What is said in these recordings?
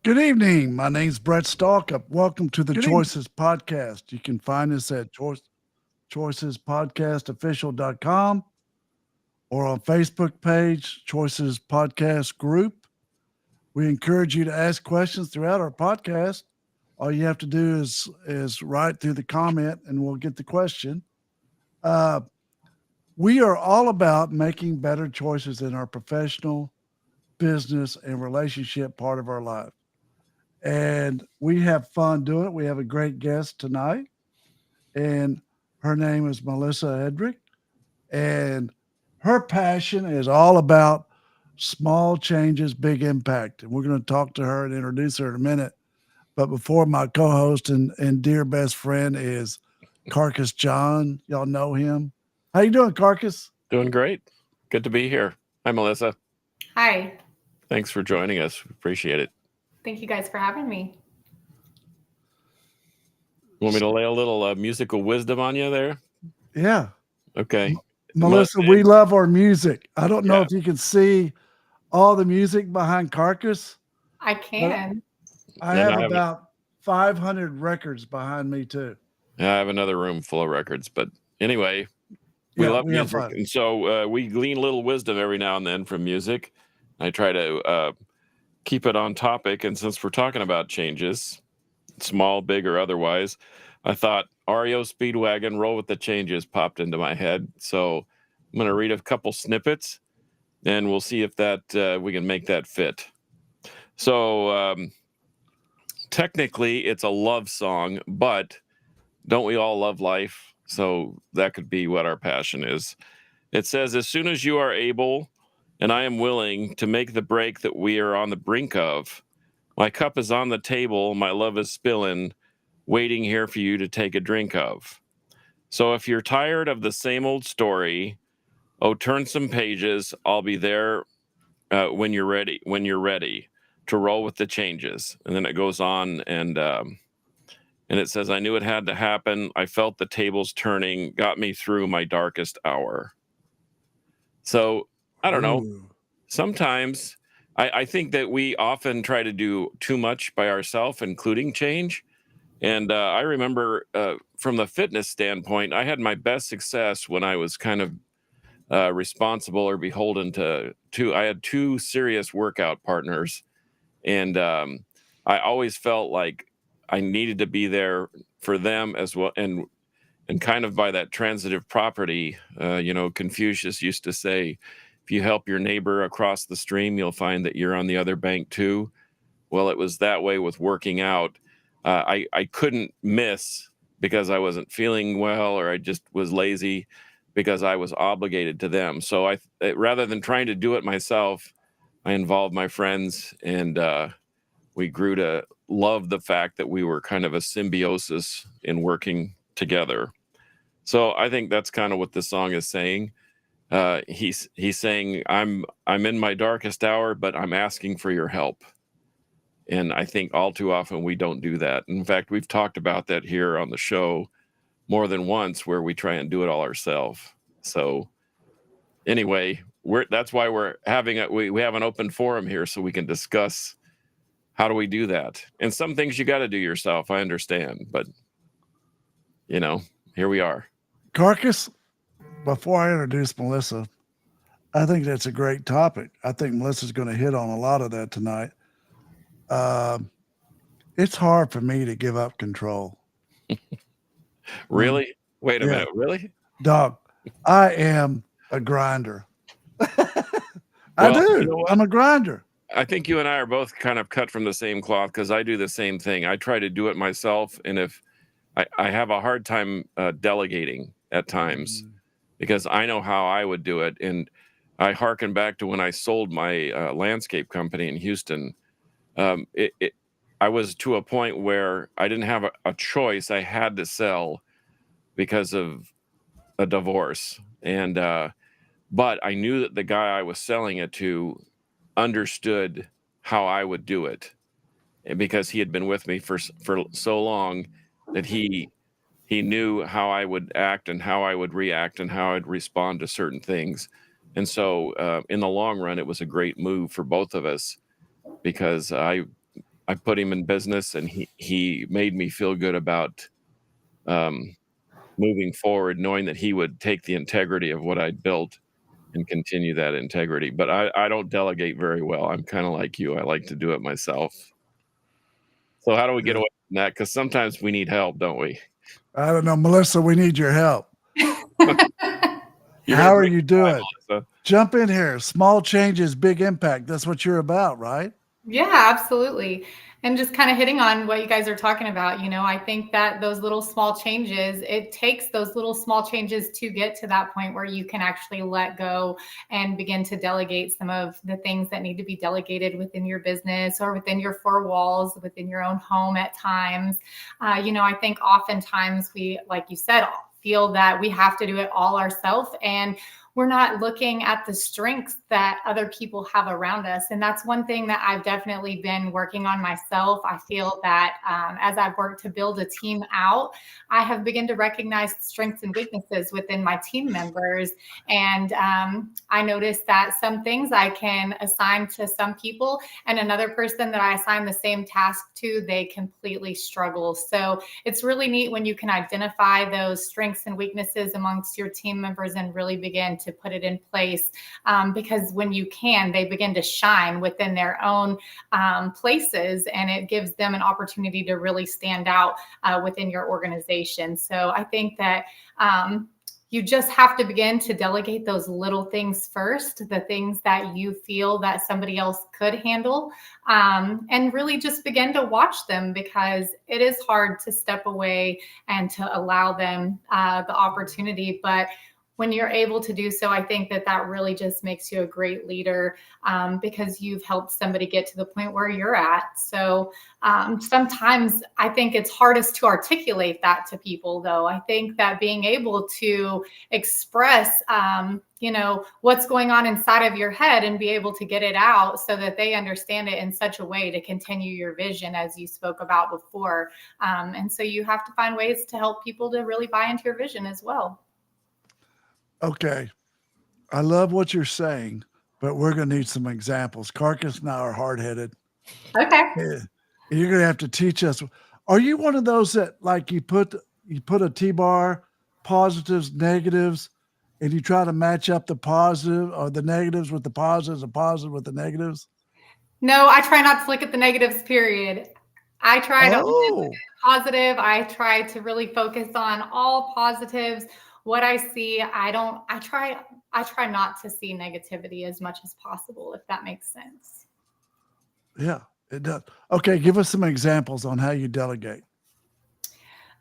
Good evening. My name's Brett Stalcup. Welcome to the Good evening. Choices Podcast. You can find us at choicespodcastofficial.com or on Facebook page, Choices Podcast Group. We encourage you to ask questions throughout our podcast. All you have to do is write through the comment and we'll get the question. Uh, we are all about making better choices in our professional, business, and relationship part of our life. And we have fun doing it. We have a great guest tonight, and her name is Melissa Hedrick, and her passion is all about small changes, big impact. And we're going to talk to her and introduce her in a minute. But before, my co-host and dear best friend is Carcass John. Y'all know him. How you doing, Carcass? Doing great. Good to be here. Hi, Melissa. Hi. Thanks for joining us. Appreciate it. Thank you guys for having me. Want me to lay a little musical wisdom on you there? Yeah. Okay. Melissa, we love our music. I don't know Yeah. if you can see all the music behind Carcass. I can. I have about 500 records behind me too. I have another room full of records, but anyway, we love music, and so we glean a little wisdom every now and then from music. I try to keep it on topic, and since we're talking about changes, small, big, or otherwise, I thought REO Speedwagon, Roll with the Changes popped into my head. So I'm going to read a couple snippets, and we'll see if that we can make that fit. So technically, it's a love song, but don't we all love life? So that could be what our passion is. It says, as soon as you are able, and I am willing to make the break that we are on the brink of, my cup is on the table, my love is spilling, waiting here for you to take a drink of. So if you're tired of the same old story, oh, turn some pages. I'll be there when you're ready to roll with the changes. And then it goes on and it says, I knew it had to happen. I felt the tables turning, got me through my darkest hour. So I don't know. Sometimes I think that we often try to do too much by ourselves, including change. And I remember from the fitness standpoint, I had my best success when I was kind of responsible or beholden to I had two serious workout partners. And I always felt like I needed to be there for them as well. And kind of by that transitive property, Confucius used to say, if you help your neighbor across the stream, you'll find that you're on the other bank too. Well, it was that way with working out. I couldn't miss because I wasn't feeling well or I just was lazy because I was obligated to them. So rather than trying to do it myself, I involved my friends and we grew to love the fact that we were kind of a symbiosis in working together. So I think that's kind of what this song is saying. He's saying, I'm in my darkest hour, but I'm asking for your help. And I think all too often we don't do that. In fact, we've talked about that here on the show more than once, where we try and do it all ourselves. So anyway, that's why we're having we have an open forum here so we can discuss how do we do that. And some things you got to do yourself. I understand, but here we are. Carcass, before I introduce Melissa, I think that's a great topic. I think Melissa's going to hit on a lot of that tonight. It's hard for me to give up control. Really? Wait a minute. Really? Dog, I am a grinder. I do. You know, I'm a grinder. I think you and I are both kind of cut from the same cloth because I do the same thing. I try to do it myself. And if I have a hard time delegating at times because I know how I would do it. And I hearken back to when I sold my landscape company in Houston. I was to a point where I didn't have a choice. I had to sell because of a divorce. And but I knew that the guy I was selling it to understood how I would do it, and because he had been with me for so long that he knew how I would act and how I would react and how I'd respond to certain things. And so in the long run, it was a great move for both of us because I I put him in business, and he made me feel good about moving forward, knowing that he would take the integrity of what I'd built and continue that integrity. But I don't delegate very well. I'm kind of like you. I like to do it myself. So how do we get away from that? Because sometimes we need help, don't we? I don't know, Melissa, we need your help. How are you doing? Jump in here. Small changes, big impact. That's what you're about, right? Yeah, absolutely. And just kind of hitting on what you guys are talking about, I think that those little small changes, it takes those little small changes to get to that point where you can actually let go and begin to delegate some of the things that need to be delegated within your business or within your four walls, within your own home at times. I think oftentimes we, like you said, feel that we have to do it all ourselves, and we're not looking at the strengths that other people have around us. And that's one thing that I've definitely been working on myself. I feel that as I've worked to build a team out, I have begun to recognize strengths and weaknesses within my team members. And I noticed that some things I can assign to some people, and another person that I assign the same task to, they completely struggle. So it's really neat when you can identify those strengths and weaknesses amongst your team members and really begin to put it in place, because when you can, they begin to shine within their own places, and it gives them an opportunity to really stand out within your organization. So I think that you just have to begin to delegate those little things first, the things that you feel that somebody else could handle, and really just begin to watch them, because it is hard to step away and to allow them the opportunity. But when you're able to do so, I think that really just makes you a great leader, because you've helped somebody get to the point where you're at. So sometimes I think it's hardest to articulate that to people, though. I think that being able to express, what's going on inside of your head and be able to get it out so that they understand it in such a way to continue your vision, as you spoke about before. And so you have to find ways to help people to really buy into your vision as well. Okay. I love what you're saying, but we're going to need some examples. Carcass and I are hard-headed. Okay. Yeah. You're going to have to teach us. Are you one of those that, like, you put a T-bar, positives, negatives, and you try to match up the positive or the negatives with the positives, the positive with the negatives? No, I try not to look at the negatives, period. I try to look at the positive. I try to really focus on all positives. What I see, I try not to see negativity as much as possible, if that makes sense. Yeah, it does. Okay, give us some examples on how you delegate.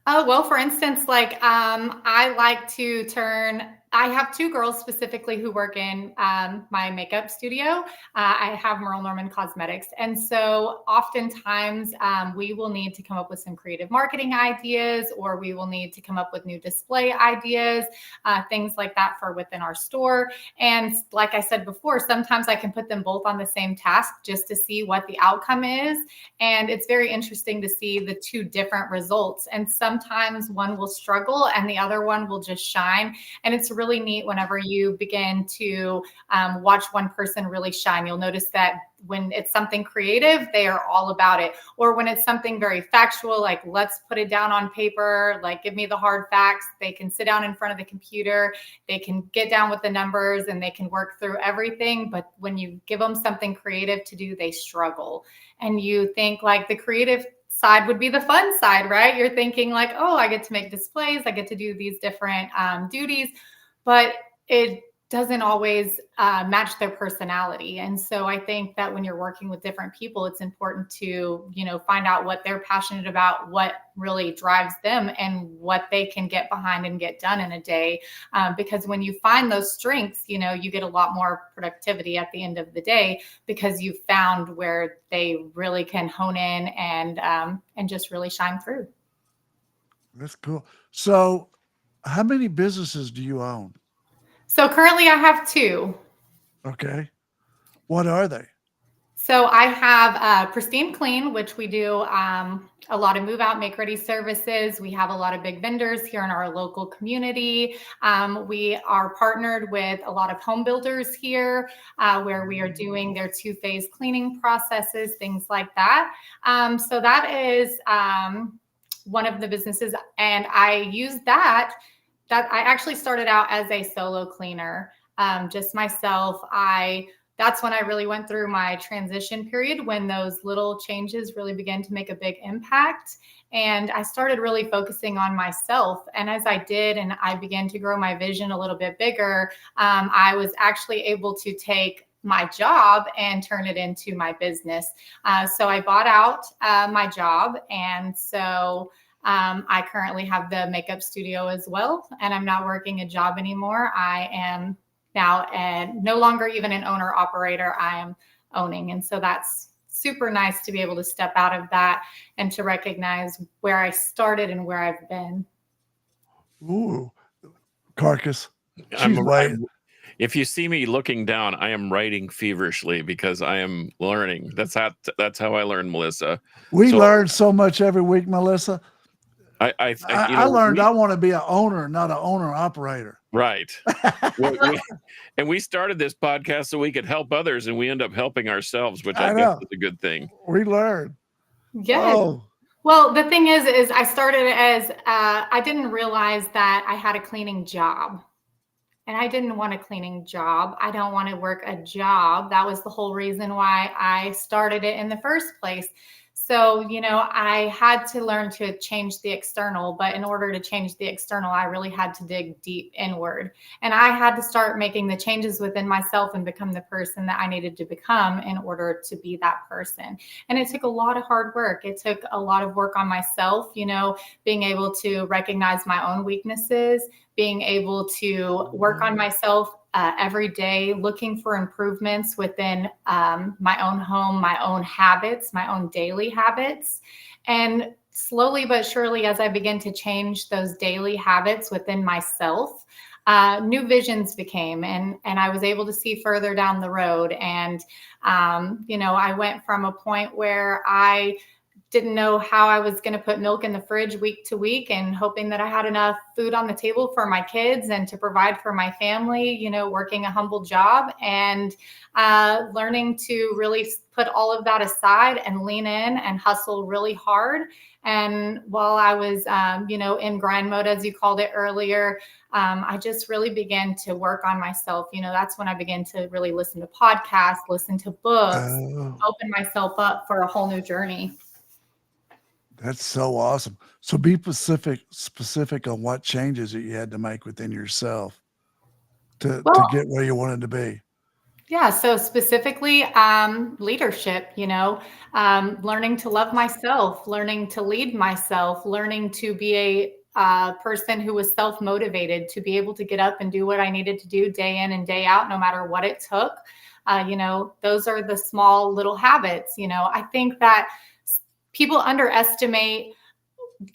Oh, well, for instance, like I like to I have two girls specifically who work in my makeup studio. I have Merle Norman Cosmetics. And so oftentimes we will need to come up with some creative marketing ideas, or we will need to come up with new display ideas, things like that for within our store. And like I said before, sometimes I can put them both on the same task just to see what the outcome is. And it's very interesting to see the two different results. And sometimes one will struggle and the other one will just shine. And it's really neat whenever you begin to watch one person really shine. You'll notice that when it's something creative, they are all about it. Or when it's something very factual, like let's put it down on paper, like give me the hard facts, they can sit down in front of the computer, they can get down with the numbers and they can work through everything. But when you give them something creative to do, they struggle. And you think like the creative side would be the fun side, right? You're thinking like, oh, I get to make displays, I get to do these different duties, but it doesn't always match their personality. And so I think that when you're working with different people, it's important to, find out what they're passionate about, what really drives them, and what they can get behind and get done in a day. Because when you find those strengths, you get a lot more productivity at the end of the day, because you've found where they really can hone in and just really shine through. That's cool. So how many businesses do you own? So currently I have two. Okay. What are they? So I have Pristine Clean, which we do a lot of move out, make ready services. We have a lot of big vendors here in our local community. We are partnered with a lot of home builders here where we are doing their 2-phase cleaning processes, things like that. So that is one of the businesses. And I use that I actually started out as a solo cleaner, just myself. That's when I really went through my transition period when those little changes really began to make a big impact. And I started really focusing on myself. And as I did, and I began to grow my vision a little bit bigger, I was actually able to take my job and turn it into my business. So I bought out my job. And so I currently have the makeup studio as well. And I'm not working a job anymore. I am now and no longer even an owner operator. I am owning. And so that's super nice to be able to step out of that and to recognize where I started and where I've been. Ooh, Carcass. If you see me looking down, I am writing feverishly because I am learning. That's how I learn, Melissa. We learn so much every week, Melissa. I learned I want to be an owner, not an owner operator. Right. And we started this podcast so we could help others, and we end up helping ourselves, which I guess is a good thing. We learn. Yes. Oh. Well, the thing is I started as I didn't realize that I had a cleaning job. And I didn't want a cleaning job. I don't want to work a job. That was the whole reason why I started it in the first place. So, I had to learn to change the external, but in order to change the external, I really had to dig deep inward. And I had to start making the changes within myself and become the person that I needed to become in order to be that person. And it took a lot of hard work. It took a lot of work on myself, being able to recognize my own weaknesses, being able to work on myself every day, looking for improvements within my own home, my own habits, my own daily habits. And slowly but surely, as I begin to change those daily habits within myself, new visions became, and I was able to see further down the road. And, I went from a point where I didn't know how I was going to put milk in the fridge week to week and hoping that I had enough food on the table for my kids and to provide for my family, working a humble job and learning to really put all of that aside and lean in and hustle really hard. And while I was, in grind mode, as you called it earlier, I just really began to work on myself. That's when I began to really listen to podcasts, listen to books, open myself up for a whole new journey. That's so awesome. So be specific on what changes that you had to make within yourself to get where you wanted to be. Yeah. So specifically, leadership, learning to love myself, learning to lead myself, learning to be a person who was self-motivated, to be able to get up and do what I needed to do day in and day out, no matter what it took. Those are the small little habits. I think that people underestimate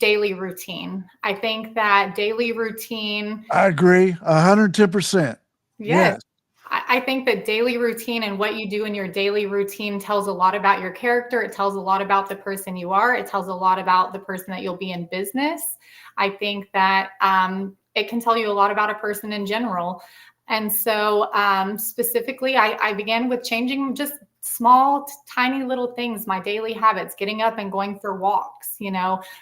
daily routine. I think that daily routine. I agree 110%. Yes. I think that daily routine and what you do in your daily routine tells a lot about your character. It tells a lot about the person you are. It tells a lot about the person that you'll be in business. I think that it can tell you a lot about a person in general. And so specifically, I began with changing just small, tiny little things, my daily habits, getting up and going for walks,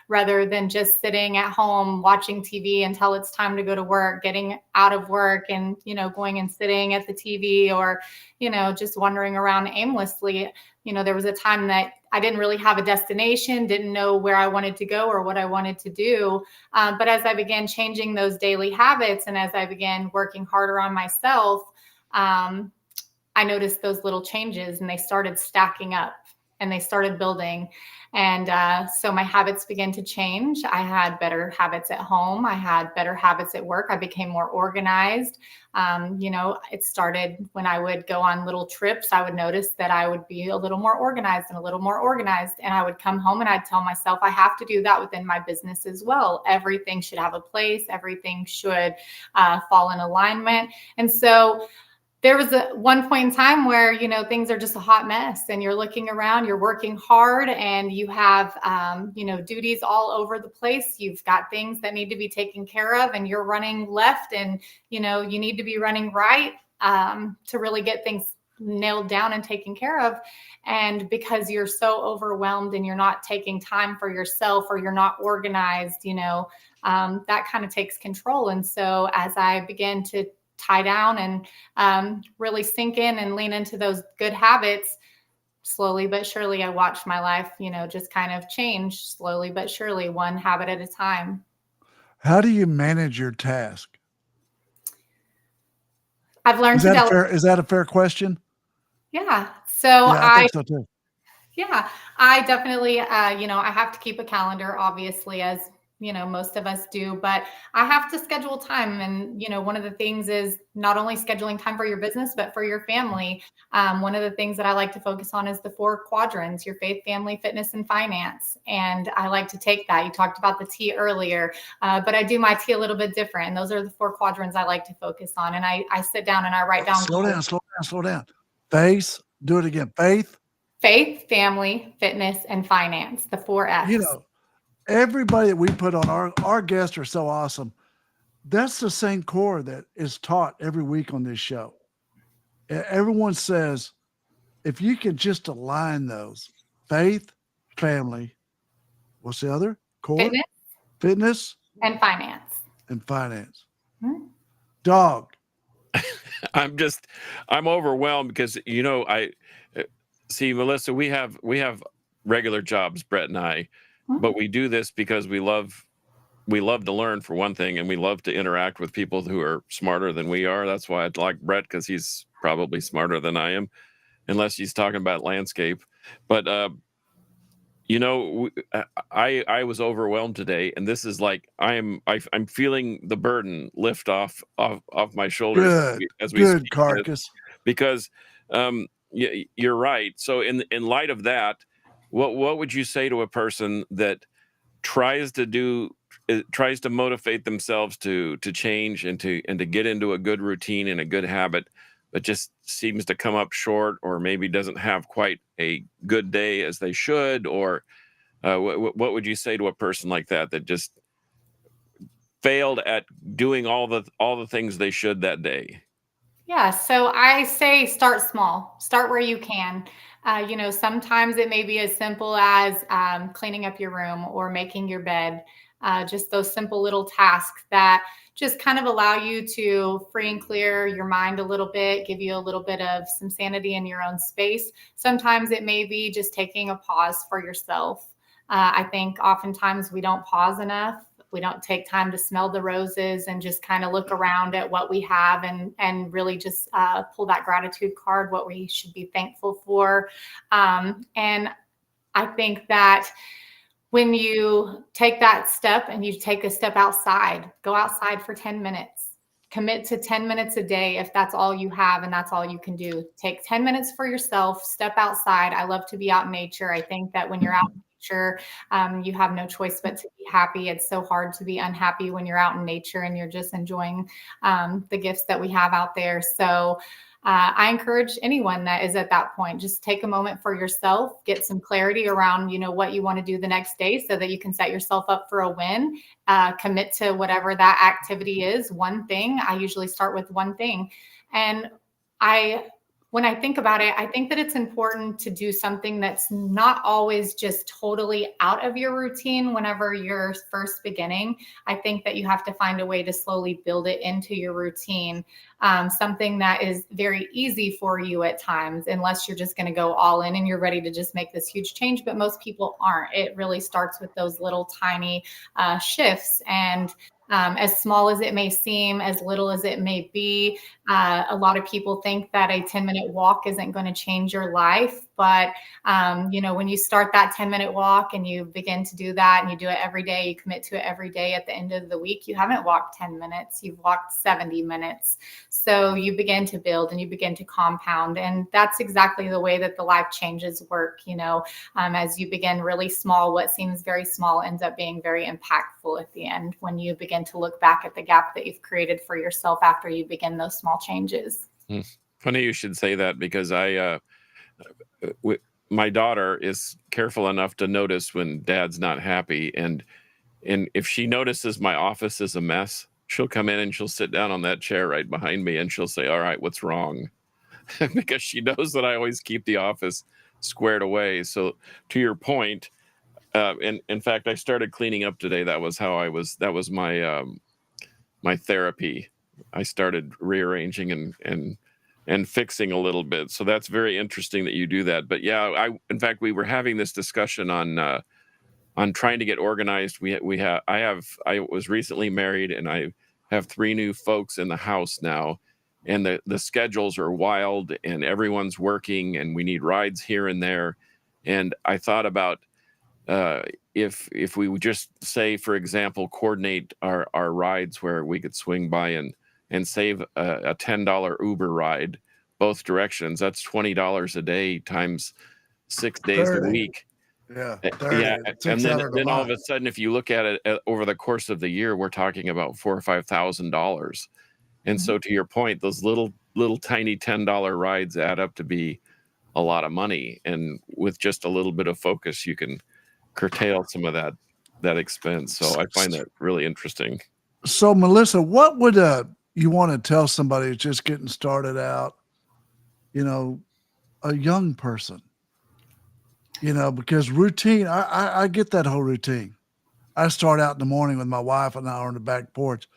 rather than just sitting at home watching TV until it's time to go to work, getting out of work and, going and sitting at the TV or, just wandering around aimlessly. There was a time that I didn't really have a destination, didn't know where I wanted to go or what I wanted to do. But as I began changing those daily habits and as I began working harder on myself, I noticed those little changes and they started stacking up and they started building. And so my habits began to change. I had better habits at home. I had better habits at work. I became more organized. It started when I would go on little trips. I would notice that I would be a little more organized and a little more organized. And I would come home and I'd tell myself, I have to do that within my business as well. Everything should have a place. Everything should fall in alignment. And so there was one point in time where, you know, things are just a hot mess and you're looking around, you're working hard, and you have, you know, duties all over the place. You've got things that need to be taken care of, and you're running left, and, you know, you need to be running right to really get things nailed down and taken care of. And because you're so overwhelmed and you're not taking time for yourself, or you're not organized, you know, that kind of takes control. And so as I began to tie down and really sink in and lean into those good habits, slowly but surely I watched my life, you know, just kind of change slowly but surely, one habit at a time. How do you manage your task? I've learned to delegate. Is that a fair question? Yeah. So Yeah, I think so too. Yeah, I definitely, you know, I have to keep a calendar, obviously, as, you know, most of us do, but I have to schedule time. And, you know, one of the things is not only scheduling time for your business, but for your family. One of the things that I like to focus on is the 4 quadrants: your faith, family, fitness, and finance. And I like to take that. You talked about the T earlier, but I do my T a little bit different. And those are the 4 quadrants I like to focus on. And I sit down and I write down. Slow down. Do it again. Faith, family, fitness, and finance, the 4 F's. You know, everybody that we put on, our guests are so awesome. That's the same core that is taught every week on this show. Everyone says, if you can just align those: faith, family, what's the other core? Fitness and finance. Mm-hmm. Dog. I'm overwhelmed because, you know, I see, Melissa, we have regular jobs, Brett and I, but we do this because we love to learn, for one thing, and we love to interact with people who are smarter than we are. That's why I like Brett, because he's probably smarter than I am, unless he's talking about landscape. But you know, I was overwhelmed today, and this is like I'm feeling the burden lift off my shoulders as we good speak, carcass. because you're right. So in light of that, what would you say to a person that tries to motivate themselves to change and to get into a good routine and a good habit, but just seems to come up short, or maybe doesn't have quite a good day as they should? Or what would you say to a person like that just failed at doing all the things they should that day? Yeah, so I say start small. Start where you can. You know, sometimes it may be as simple as cleaning up your room or making your bed. Just those simple little tasks that just kind of allow you to free and clear your mind a little bit, give you a little bit of some sanity in your own space. Sometimes it may be just taking a pause for yourself. I think oftentimes we don't pause enough. We don't take time to smell the roses and just kind of look around at what we have and really just pull that gratitude card, what we should be thankful for. And I think that when you take that step and you take a step outside, go outside for 10 minutes, commit to 10 minutes a day. If that's all you have and that's all you can do, take 10 minutes for yourself, step outside. I love to be out in nature. I think that when you're out in nature, you have no choice but to be happy. It's so hard to be unhappy when you're out in nature and you're just enjoying the gifts that we have out there. So I encourage anyone that is at that point, just take a moment for yourself, get some clarity around, you know, what you want to do the next day so that you can set yourself up for a win. Commit to whatever that activity is. One thing. I usually start with one thing. And when I think about it, I think that it's important to do something that's not always just totally out of your routine whenever you're first beginning. I think that you have to find a way to slowly build it into your routine. Something that is very easy for you at times, unless you're just going to go all in and you're ready to just make this huge change. But most people aren't. It really starts with those little tiny shifts. And as small as it may seem, as little as it may be, a lot of people think that a 10-minute walk isn't going to change your life. But, you know, when you start that 10-minute walk and you begin to do that and you do it every day, you commit to it every day, at the end of the week, you haven't walked 10 minutes, you've walked 70 minutes. So you begin to build and you begin to compound. And that's exactly the way that the life changes work. You know, as you begin really small, what seems very small ends up being very impactful at the end when you begin to look back at the gap that you've created for yourself after you begin those small changes. Funny you should say that, because my daughter is careful enough to notice when Dad's not happy, and if she notices my office is a mess, she'll come in and she'll sit down on that chair right behind me, and she'll say, "All right, what's wrong?" Because she knows that I always keep the office squared away. So to your point, and in fact, I started cleaning up today. That was my my therapy. I started rearranging and fixing a little bit. So that's very interesting that you do that. But yeah, in fact, we were having this discussion on trying to get organized. I was recently married, and I have 3 new folks in the house now, and the schedules are wild, and everyone's working, and we need rides here and there. And I thought about if we would just say, for example, coordinate our rides where we could swing by and save a $10 Uber ride both directions. That's $20 a day times 6 days 30. a week. Yeah, 30. Yeah, and then all of a month. sudden, if you look at it over the course of the year, we're talking about $4,000 or $5,000. And so, to your point, those little tiny $10 rides add up to be a lot of money. And with just a little bit of focus, you can curtail some of that expense. So I find that really interesting. So, Melissa, what would you want to tell somebody who's just getting started out? A young person. Because routine, I get that whole routine. I start out in the morning with my wife and I on the back porch.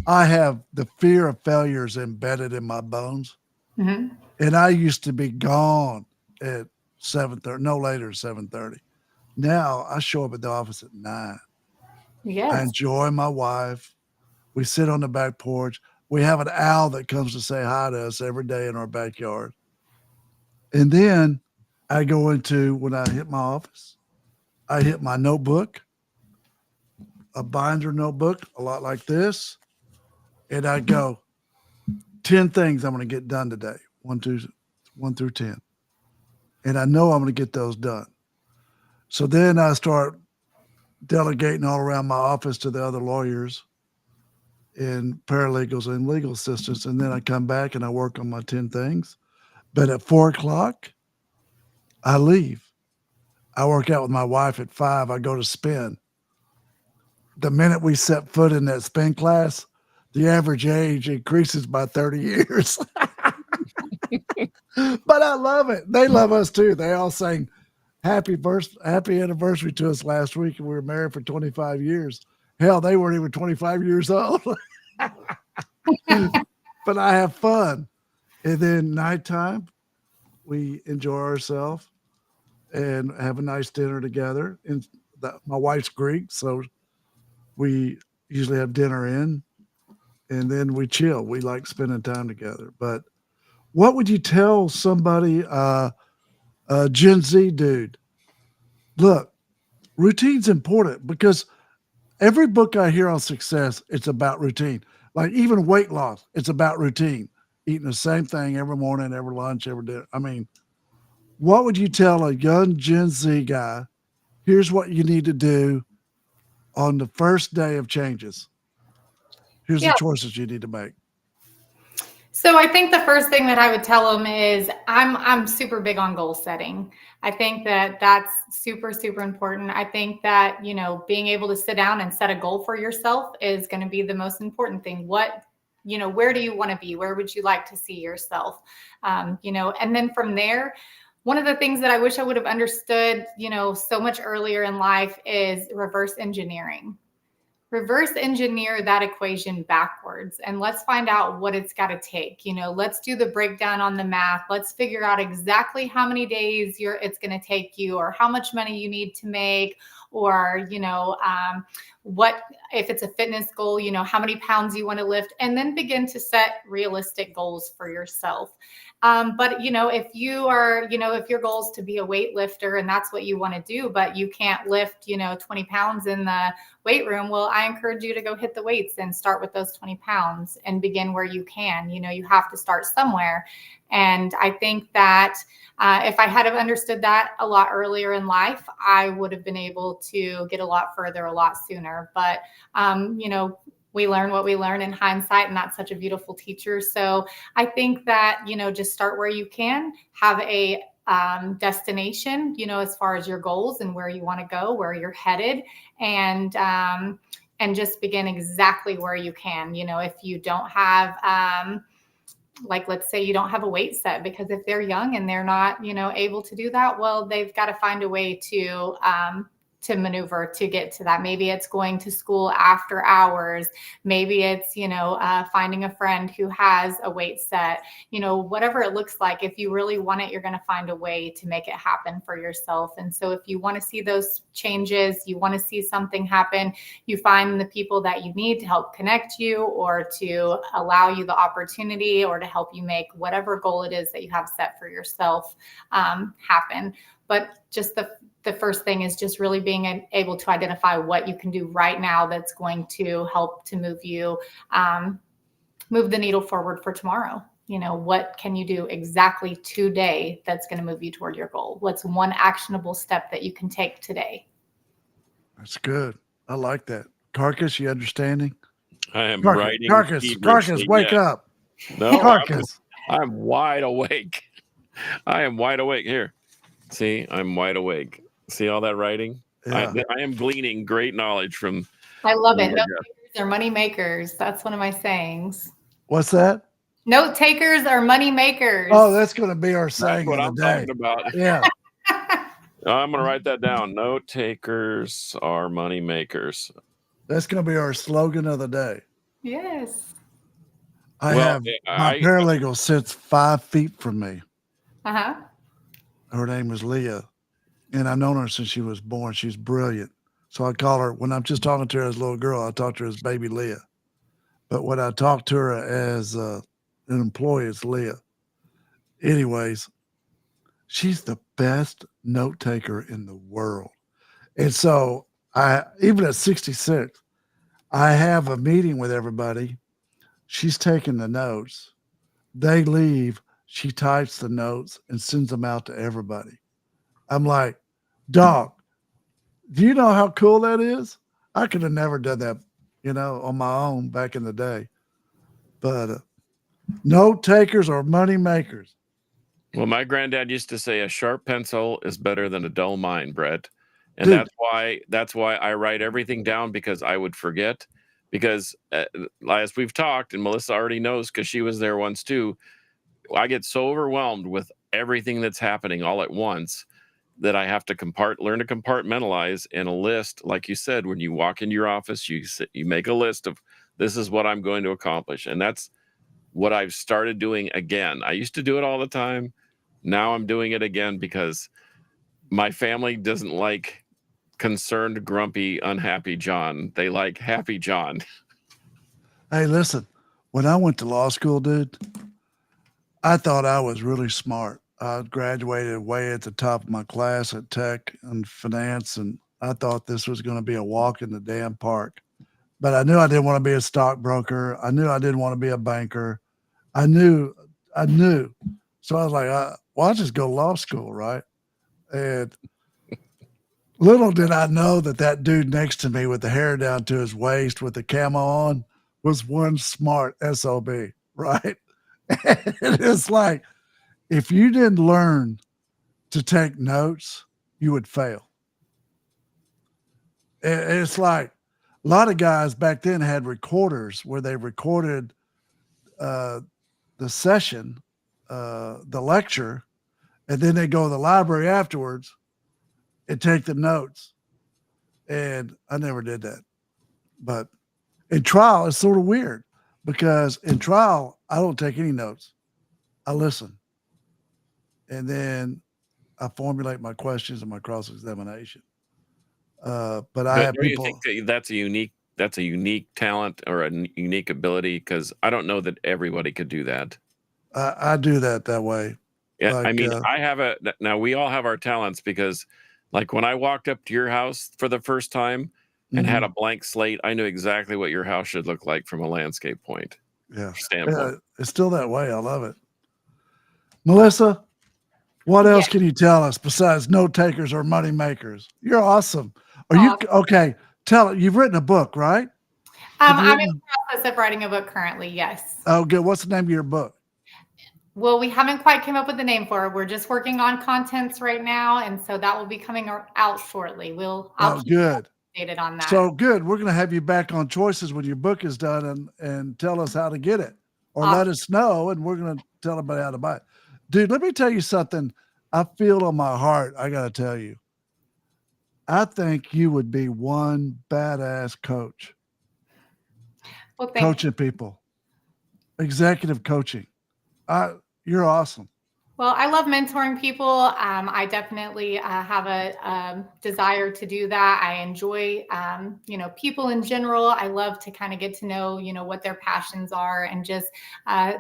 I have the fear of failures embedded in my bones. Mm-hmm. And I used to be gone at 7:30, no later than 7:30. Now I show up at the office at 9. Yes. I enjoy my wife. We sit on the back porch. We have an owl that comes to say hi to us every day in our backyard. And then I go into, when I hit my office, I hit my notebook, a binder notebook, a lot like this. And I go, 10 things I'm going to get done today, 1 through 10. And I know I'm going to get those done. So then I start delegating all around my office to the other lawyers and paralegals and legal assistants. And then I come back and I work on my 10 things. But at 4:00, I leave. I work out with my wife at 5. I go to spin. The minute we set foot in that spin class, the average age increases by 30 years. But I love it. They love us too. They all sang happy anniversary to us last week, and we were married for 25 years. Hell, they weren't even 25 years old. But I have fun. And then nighttime, we enjoy ourselves and have a nice dinner together. And my wife's Greek, so we usually have dinner in, and then we chill. We like spending time together. But what would you tell somebody, a Gen Z dude? Look, routine's important, because every book I hear on success, it's about routine. Like even weight loss, it's about routine. Eating the same thing every morning, every lunch, every dinner. I mean, what would you tell a young Gen Z guy? Here's what you need to do on the first day of changes. Here's the choices you need to make. So I think the first thing that I would tell them is I'm super big on goal setting. I think that that's super, super important. I think that, being able to sit down and set a goal for yourself is going to be the most important thing. Where do you want to be? Where would you like to see yourself? And then from there, one of the things that I wish I would have understood, so much earlier in life is reverse engineering. Reverse engineer that equation backwards, and let's find out what it's got to take. Let's do the breakdown on the math. Let's figure out exactly how many days it's going to take you, or how much money you need to make, or what if it's a fitness goal, how many pounds you want to lift, and then begin to set realistic goals for yourself. But if you are, if your goal is to be a weightlifter and that's what you want to do, but you can't lift, 20 pounds in the weight room, well, I encourage you to go hit the weights and start with those 20 pounds and begin where you can. You have to start somewhere. And I think that if I had have understood that a lot earlier in life, I would have been able to get a lot further a lot sooner. But, we learn what we learn in hindsight, and that's such a beautiful teacher. So I think that, just start where you can, have a destination, as far as your goals and where you want to go, where you're headed, and just begin exactly where you can. If you don't have, like, let's say you don't have a weight set, because if they're young and they're not, able to do that, well, they've got to find a way to maneuver to get to that. Maybe it's going to school after hours. Maybe it's, finding a friend who has a weight set, whatever it looks like. If you really want it, you're going to find a way to make it happen for yourself. And so if you want to see those changes, you want to see something happen, you find the people that you need to help connect you, or to allow you the opportunity, or to help you make whatever goal it is that you have set for yourself happen. But just the first thing is just really being able to identify what you can do right now that's going to help to move you, move the needle forward for tomorrow. What can you do exactly today that's going to move you toward your goal? What's one actionable step that you can take today? That's good. I like that. Carcass, you understanding? I am writing. Carcass, wake up. No, Carcass. I'm wide awake. I am wide awake here. See, I'm wide awake. See all that writing? Yeah. I am gleaning great knowledge from. I love it. Note takers are money makers. That's one of my sayings. What's that? Note takers are money makers. Oh, that's going to be our saying That's what of the I'm day. talking about. Yeah. I'm going to write that down. Note takers are money makers. That's going to be our slogan of the day. Yes. My paralegal sits 5 feet from me. Uh-huh. Her name is Leah, and I've known her since she was born. She's brilliant. So I call her, when I'm just talking to her as a little girl, I talk to her as baby Leah. But when I talk to her as an employee, it's Leah. Anyways, she's the best note taker in the world. And so even at 66, I have a meeting with everybody. She's taking the notes. They leave. She types the notes and sends them out to everybody. I'm like, Doc, do you know how cool that is? I could have never done that, on my own back in the day. But note takers are money makers. Well, my granddad used to say a sharp pencil is better than a dull mind, Brett. And Dude. that's why I write everything down, because I would forget. Because as we've talked, and Melissa already knows because she was there once too, I get so overwhelmed with everything that's happening all at once that I have to learn to compartmentalize in a list. Like you said, when you walk into your office, you make a list of, this is what I'm going to accomplish. And that's what I've started doing again. I used to do it all the time. Now I'm doing it again because my family doesn't like concerned, grumpy, unhappy John. They like happy John. Hey, listen, when I went to law school, dude, I thought I was really smart. I graduated way at the top of my class at tech and finance, and I thought this was going to be a walk in the damn park. But I knew I didn't want to be a stockbroker. I knew I didn't want to be a banker. I knew. So I was like, well, I'll just go to law school, right? And little did I know that dude next to me with the hair down to his waist with the camo on was one smart SOB, right? And it's like, if you didn't learn to take notes, you would fail. It's like a lot of guys back then had recorders where they recorded the session, the lecture, and then they go to the library afterwards and take the notes. And I never did that. But in trial, it's sort of weird because in trial, I don't take any notes. I listen. And then I formulate my questions and my cross-examination. But I have people. Do you think that's a unique talent or a unique ability? Because I don't know that everybody could do that. I do that way. Yeah, like, now we all have our talents, because like when I walked up to your house for the first time and had a blank slate, I knew exactly what your house should look like from a landscape standpoint. It's still that way. I love it. Melissa, what else can you tell us besides note takers or money makers? You're awesome. Are you okay? Tell it. You've written a book, right? I'm in the process of writing a book currently. Yes. Oh, good. What's the name of your book? Well, we haven't quite come up with the name for it. We're just working on contents right now, and so that will be coming out shortly. I'll keep good. you updated on that. So good. We're going to have you back on Choices when your book is done and tell us how to get it, or let us know, and we're going to tell everybody how to buy it. Dude, let me tell you something I feel on my heart. I got to tell you, I think you would be one badass coach. Well, coaching people, executive coaching. You're awesome. Well, I love mentoring people. I definitely have a desire to do that. I enjoy, people in general. I love to kind of get to know, what their passions are and just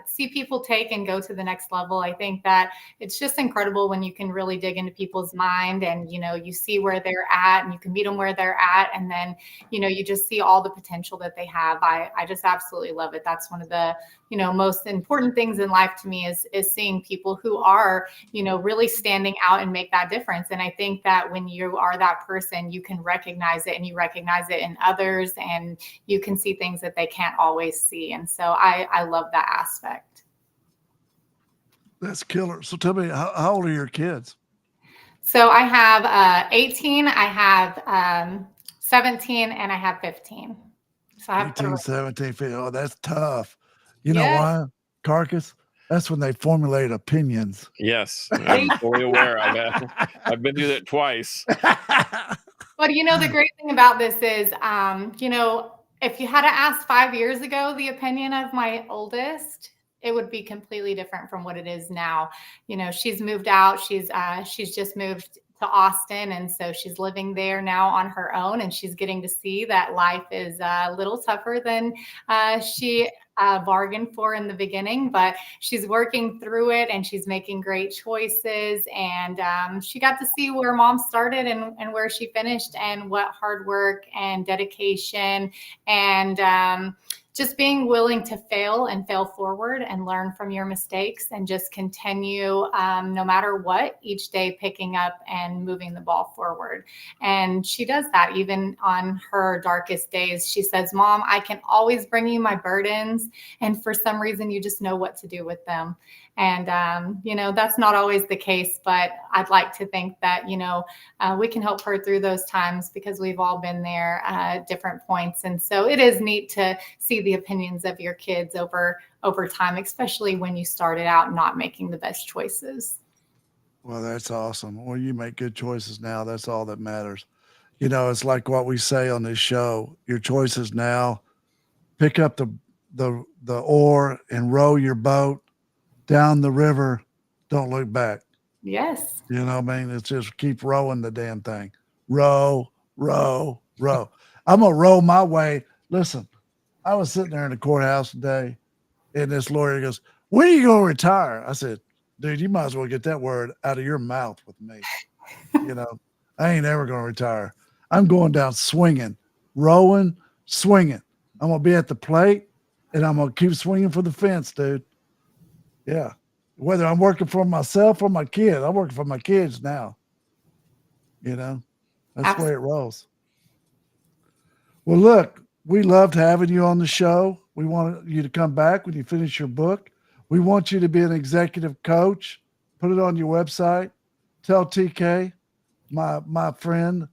see people take and go to the next level. I think that it's just incredible when you can really dig into people's mind and, you see where they're at and you can meet them where they're at. And then, you just see all the potential that they have. I just absolutely love it. That's one of the, most important things in life to me is seeing people who are, really standing out and make that difference. And I think that when you are that person, you can recognize it and you recognize it in others and you can see things that they can't always see. And so I love that aspect. That's killer. So tell me, how old are your kids? So I have 18, I have 17, and I have 15. So I have 18, 17, 15. Oh, that's tough. You know why? Carcass? That's when they formulate opinions. Yes, I'm fully aware. I've been through that twice. But the great thing about this is, if you had to ask 5 years ago the opinion of my oldest, it would be completely different from what it is now. She's moved out. She's just moved to Austin, and so she's living there now on her own, and she's getting to see that life is a little tougher than she bargained for in the beginning, but she's working through it and she's making great choices. And she got to see where mom started and where she finished and what hard work and dedication and just being willing to fail and fail forward and learn from your mistakes and just continue no matter what, each day picking up and moving the ball forward. And she does that even on her darkest days. She says, Mom, I can always bring you my burdens. And for some reason, you just know what to do with them. And, that's not always the case, but I'd like to think that, we can help her through those times because we've all been there at different points. And so it is neat to see the opinions of your kids over time, especially when you started out not making the best choices. Well, that's awesome. Well, you make good choices now. That's all that matters. It's like what we say on this show, your choices now, pick up the oar and row your boat down the river. Don't look back. Yes. It's just keep rowing the damn thing. Row, row, row. I'm going to row my way. Listen, I was sitting there in the courthouse today and this lawyer goes, when are you going to retire? I said, dude, you might as well get that word out of your mouth with me. I ain't ever going to retire. I'm going down swinging, rowing, swinging. I'm going to be at the plate and I'm going to keep swinging for the fence, dude. Yeah. Whether I'm working for myself or my kid, I'm working for my kids now. That's the way it rolls. Well, look, we loved having you on the show. We want you to come back when you finish your book. We want you to be an executive coach. Put it on your website. Tell TK, my friend,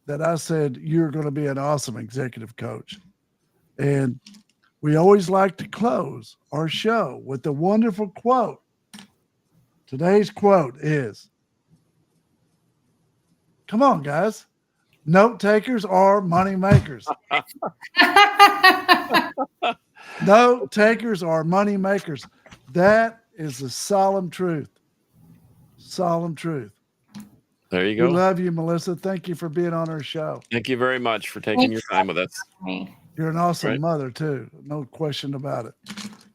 that I said you're going to be an awesome executive coach. And we always like to close our show with a wonderful quote. Today's quote is, come on, guys. Note takers are money makers. Note takers are money makers. That is the solemn truth. Solemn truth. There you go. We love you, Melissa. Thank you for being on our show. Thank you very much for taking your time with us. You're an awesome mother, too. No question about it.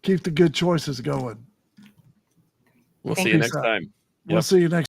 Keep the good choices going. We'll see you next time. We'll see you next